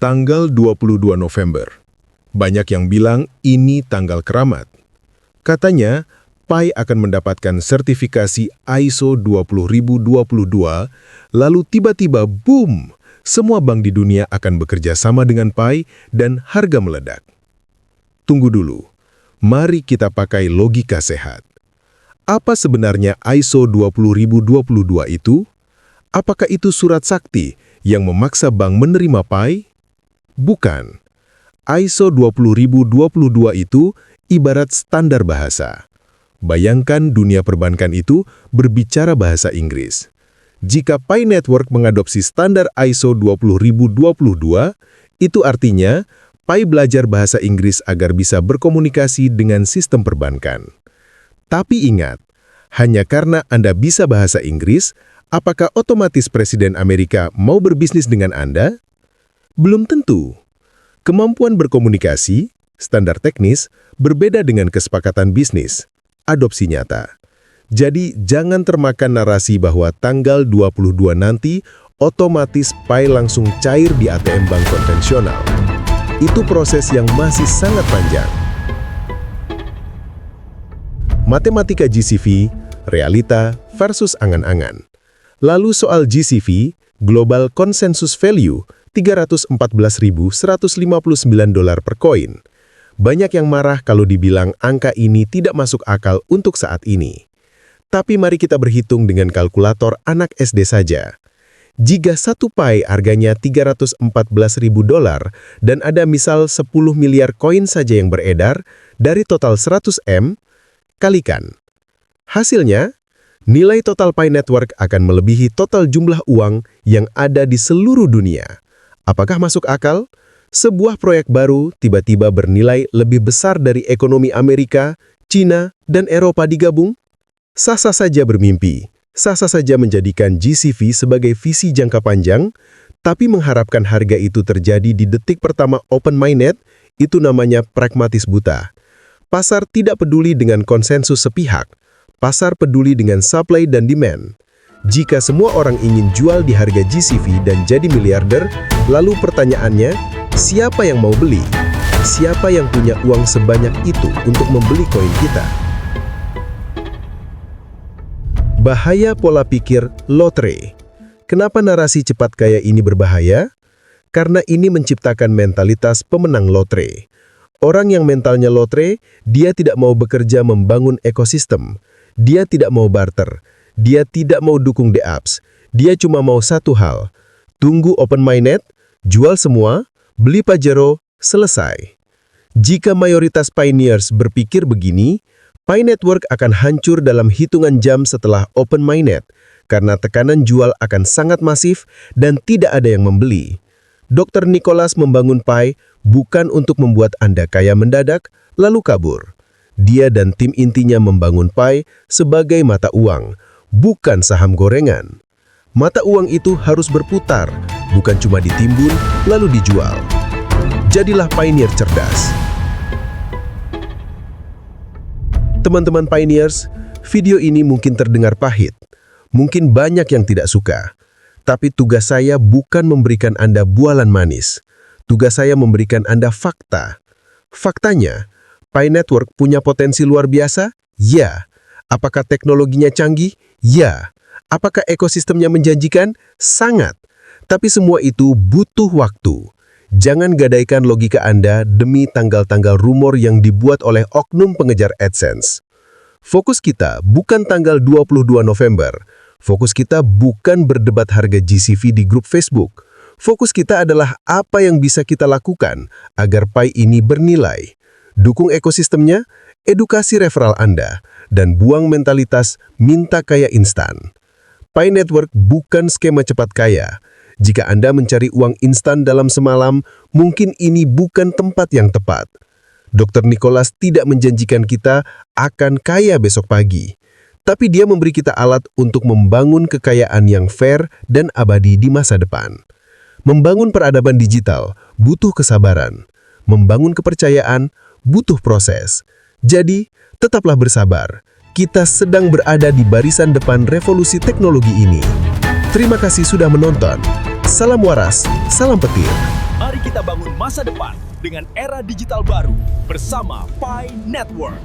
Tanggal 22 November. Banyak yang bilang ini tanggal keramat. Katanya, Pi akan mendapatkan sertifikasi ISO 20022, lalu tiba-tiba boom, semua bank di dunia akan bekerja sama dengan Pi dan harga meledak. Tunggu dulu, mari kita pakai logika sehat. Apa sebenarnya ISO 20022 itu? Apakah itu surat sakti yang memaksa bank menerima Pi? Bukan. ISO 20022 itu ibarat standar bahasa. Bayangkan dunia perbankan itu berbicara bahasa Inggris. Jika Pi Network mengadopsi standar ISO 20022, itu artinya Pi belajar bahasa Inggris agar bisa berkomunikasi dengan sistem perbankan. Tapi ingat, hanya karena Anda bisa bahasa Inggris, apakah otomatis Presiden Amerika mau berbisnis dengan Anda? Belum tentu. Kemampuan berkomunikasi, standar teknis, berbeda dengan kesepakatan bisnis, adopsi nyata. Jadi jangan termakan narasi bahwa tanggal 22 nanti otomatis Pi langsung cair di ATM bank konvensional. Itu proses yang masih sangat panjang. Matematika GCV, realita versus angan-angan. Lalu soal GCV, Global Consensus Value, $314.159 per koin. Banyak yang marah kalau dibilang angka ini tidak masuk akal untuk saat ini. Tapi mari kita berhitung dengan kalkulator anak SD saja. Jika satu Pi harganya $314.000 dan ada misal 10 miliar koin saja yang beredar, dari total 100 M, kalikan. Hasilnya, nilai total Pi Network akan melebihi total jumlah uang yang ada di seluruh dunia. Apakah masuk akal? Sebuah proyek baru tiba-tiba bernilai lebih besar dari ekonomi Amerika, China, dan Eropa digabung? Sah-sah saja bermimpi, sah-sah saja menjadikan GCV sebagai visi jangka panjang, tapi mengharapkan harga itu terjadi di detik pertama open mainnet, itu namanya pragmatis buta. Pasar tidak peduli dengan konsensus sepihak, pasar peduli dengan supply dan demand. Jika semua orang ingin jual di harga GCV dan jadi miliarder, lalu pertanyaannya, siapa yang mau beli? Siapa yang punya uang sebanyak itu untuk membeli koin kita? Bahaya pola pikir lotre. Kenapa narasi cepat kaya ini berbahaya? Karena ini menciptakan mentalitas pemenang lotre. Orang yang mentalnya lotre, dia tidak mau bekerja membangun ekosistem. Dia tidak mau barter. Dia tidak mau dukung dApps. Dia cuma mau satu hal. Tunggu open mainnet, jual semua, beli Pajero, selesai. Jika mayoritas pioneers berpikir begini, Pi Network akan hancur dalam hitungan jam setelah open mainnet, karena tekanan jual akan sangat masif dan tidak ada yang membeli. Dr. Nicholas membangun Pi bukan untuk membuat Anda kaya mendadak, lalu kabur. Dia dan tim intinya membangun Pi sebagai mata uang, bukan saham gorengan. Mata uang itu harus berputar, bukan cuma ditimbun lalu dijual. Jadilah pioneer cerdas. Teman-teman pioneers, video ini mungkin terdengar pahit. Mungkin banyak yang tidak suka. Tapi tugas saya bukan memberikan Anda bualan manis. Tugas saya memberikan Anda fakta. Faktanya, Pi Network punya potensi luar biasa? Ya. Apakah teknologinya canggih? Ya. Apakah ekosistemnya menjanjikan? Sangat. Tapi semua itu butuh waktu. Jangan gadaikan logika Anda demi tanggal-tanggal rumor yang dibuat oleh oknum pengejar AdSense. Fokus kita bukan tanggal 22 November. Fokus kita bukan berdebat harga GCV di grup Facebook. Fokus kita adalah apa yang bisa kita lakukan agar Pi ini bernilai. Dukung ekosistemnya, edukasi referral Anda, dan buang mentalitas minta kaya instan. Pi Network bukan skema cepat kaya. Jika Anda mencari uang instan dalam semalam, mungkin ini bukan tempat yang tepat. Dr. Nicholas tidak menjanjikan kita akan kaya besok pagi. Tapi dia memberi kita alat untuk membangun kekayaan yang fair dan abadi di masa depan. Membangun peradaban digital butuh kesabaran. Membangun kepercayaan butuh proses. Jadi, tetaplah bersabar. Kita sedang berada di barisan depan revolusi teknologi ini. Terima kasih sudah menonton. Salam waras, salam petir. Mari kita kita bangun masa depan dengan era digital baru bersama Pi Network.